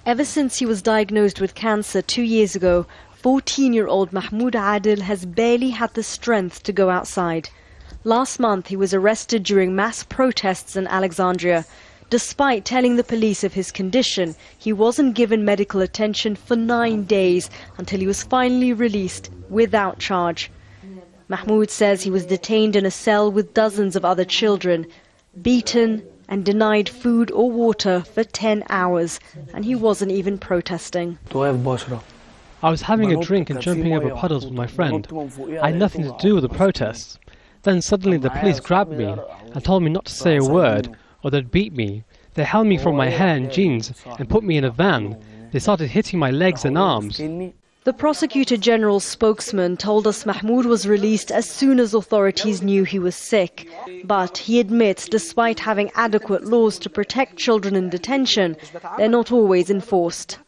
Ever since he was diagnosed with cancer 2 years ago, 14-year-old Mahmoud Adil has barely had the strength to go outside. Last month he was arrested during mass protests in Alexandria. Despite telling the police of his condition, he wasn't given medical attention for 9 days until he was finally released without charge. Mahmoud says he was detained in a cell with dozens of other children, beaten and denied food or water for 10 hours, and he wasn't even protesting. I was having a drink and jumping over puddles with my friend. I had nothing to do with the protests. Then suddenly the police grabbed me and told me not to say a word or they'd beat me. They held me from my hair and jeans and put me in a van. They started hitting my legs and arms. The Prosecutor General's spokesman told us Mahmoud was released as soon as authorities knew he was sick. But he admits despite having adequate laws to protect children in detention, they're not always enforced.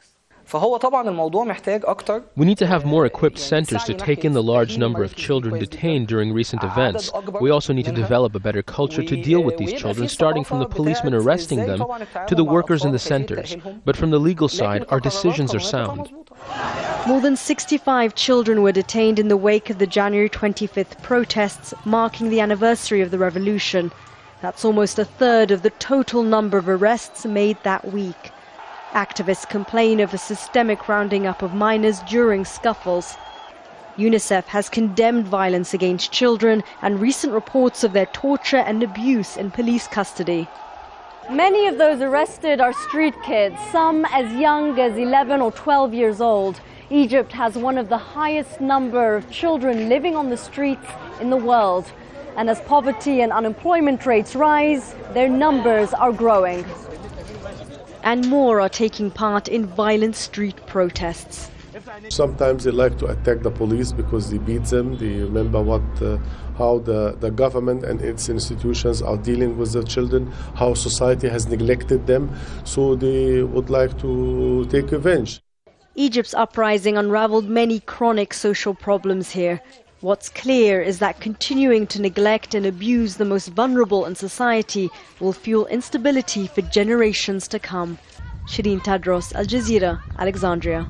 We need to have more equipped centers to take in the large number of children detained during recent events. We also need to develop a better culture to deal with these children, starting from the policemen arresting them to the workers in the centers. But from the legal side, our decisions are sound. More than 65 children were detained in the wake of the January 25th protests marking the anniversary of the revolution. That's almost a third of the total number of arrests made that week. Activists complain of a systemic rounding up of minors during scuffles. UNICEF has condemned violence against children and recent reports of their torture and abuse in police custody. Many of those arrested are street kids, some as young as 11 or 12 years old. Egypt has one of the highest number of children living on the streets in the world. And as poverty and unemployment rates rise, their numbers are growing. And more are taking part in violent street protests. Sometimes they like to attack the police because they beat them. They remember how the government and its institutions are dealing with the children, how society has neglected them, so they would like to take revenge. Egypt's uprising unraveled many chronic social problems here. What's clear is that continuing to neglect and abuse the most vulnerable in society will fuel instability for generations to come. Shireen Tadros, Al Jazeera, Alexandria.